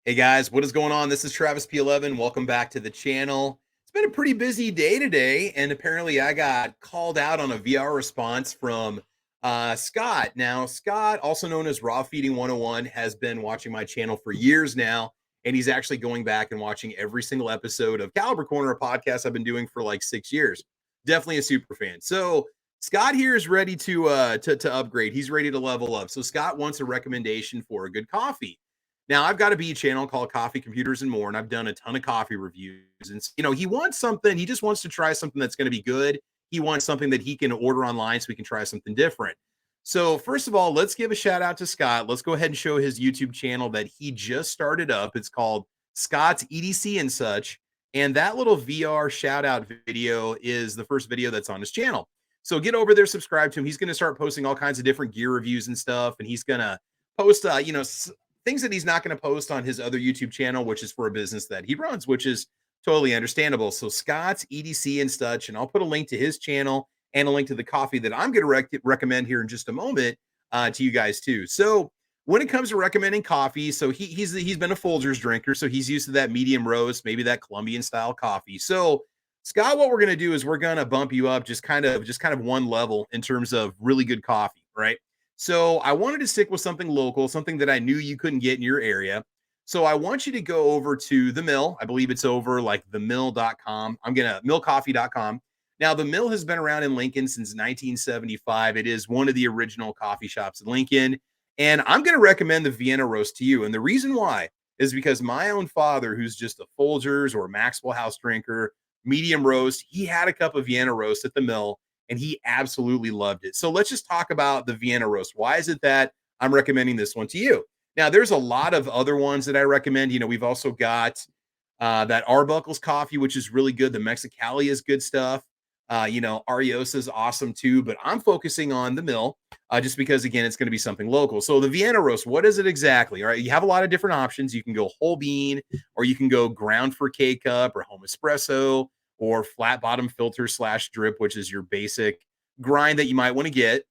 Hey guys, what is going on? This is Travis P11. Welcome back to the channel. It's been a pretty busy day today, and apparently I got called out on a VR response from Scott. Now, Scott, also known as Raw Feeding 101, has been watching my channel for years now, and he's actually going back and watching every single episode of Caliber Corner, a podcast I've been doing for like 6 years. Definitely a super fan. So Scott here is ready to upgrade. He's ready to level up. So Scott wants a recommendation for a good coffee. Now, I've got a B channel called Coffee Computers and More, and I've done a ton of coffee reviews. And, he wants something, he just wants to try something that's going to be good. He wants something that he can order online so we can try something different. So, first of all, let's give a shout out to Scott. Let's go ahead and show his YouTube channel that he just started up. It's called Scott's EDC and Such. And that little VR shout out video is the first video that's on his channel. So, get over there, subscribe to him. He's going to start posting all kinds of different gear reviews and stuff. And he's going to post, things that he's not going to post on his other YouTube channel, which is for a business that he runs, which is totally understandable. So Scott's EDC and Such, and I'll put a link to his channel and a link to the coffee that I'm going to recommend here in just a moment to you guys too. So when it comes to recommending coffee, so he's been a Folgers drinker, so he's used to that medium roast, maybe that Colombian style coffee. So Scott, what we're going to do is we're going to bump you up just kind of one level in terms of really good coffee, right? So I wanted to stick with something local, something that I knew you couldn't get in your area. So I want you to go over to the Mill. I believe it's over like themill.com. Millcoffee.com. Now, the Mill has been around in Lincoln since 1975. It is one of the original coffee shops in Lincoln. And I'm going to recommend the Vienna roast to you. And the reason why is because my own father, who's just a Folgers or Maxwell House drinker, medium roast, he had a cup of Vienna roast at the Mill and he absolutely loved it. So let's just talk about the Vienna roast. Why is it that I'm recommending this one to you? Now, there's a lot of other ones that I recommend. We've also got that Arbuckle's coffee, which is really good. The Mexicali is good stuff. Ariosa is awesome too, but I'm focusing on the Mill just because, again, it's going to be something local. So the Vienna roast, what is it exactly? All right, you have a lot of different options. You can go whole bean, or you can go ground for K-cup or home espresso, or flat bottom filter / drip, which is your basic grind that you might want to get.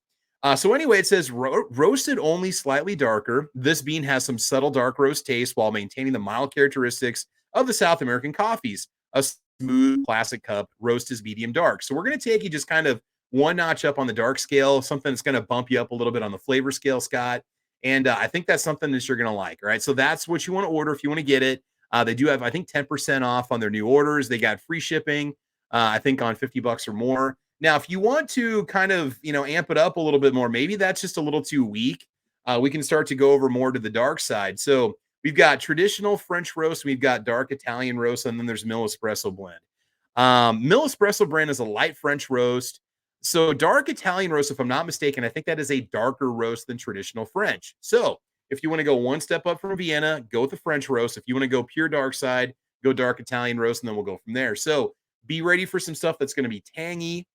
So anyway, it says roasted only slightly darker. This bean has some subtle dark roast taste while maintaining the mild characteristics of the South American coffees. A smooth classic cup roast is medium dark. So we're going to take you just kind of one notch up on the dark scale, something that's going to bump you up a little bit on the flavor scale, Scott. And I think that's something that you're going to like. All right. So that's what you want to order if you want to get it. They do have, I think, 10% off on their new orders. They got free shipping, I think, on $50 or more. Now, if you want to kind of, amp it up a little bit more, maybe that's just a little too weak. We can start to go over more to the dark side. So we've got traditional French roast, we've got dark Italian roast, and then there's Mill Espresso blend. Mill Espresso blend is a light French roast. So dark Italian roast, if I'm not mistaken, I think that is a darker roast than traditional French. So if you want to go one step up from Vienna, go with the French roast. If you want to go pure dark side, go dark Italian roast, and then we'll go from there. So be ready for some stuff that's going to be tangy.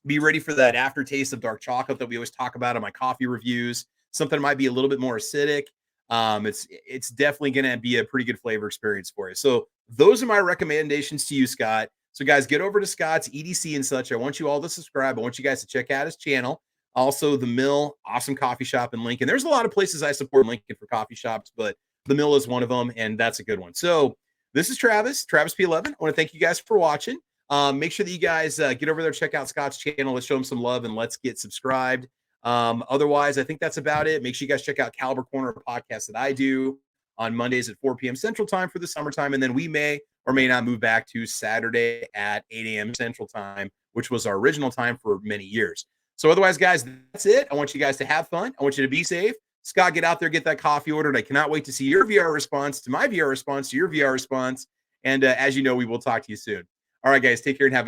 Be ready for that aftertaste of dark chocolate that we always talk about in my coffee reviews. Something that might be a little bit more acidic. It's definitely going to be a pretty good flavor experience for you. So those are my recommendations to you, Scott. So guys, get over to Scott's EDC and Such. I want you all to subscribe. I want you guys to check out his channel. Also, the Mill, awesome coffee shop in Lincoln. There's a lot of places I support in Lincoln for coffee shops, but the Mill is one of them, and that's a good one. So this is Travis P11. I want to thank you guys for watching. Make sure that you guys get over there, check out Scott's channel. Let's show him some love, and let's get subscribed. Otherwise, I think that's about it. Make sure you guys check out Caliber Corner, a podcast that I do on Mondays at 4 p.m. Central Time for the summertime, and then we may or may not move back to Saturday at 8 a.m. Central Time, which was our original time for many years. So otherwise, guys, that's it. I want you guys to have fun. I want you to be safe. Scott, get out there, get that coffee ordered. I cannot wait to see your VR response to my VR response to your VR response. And as you know, we will talk to you soon. All right, guys, take care and have a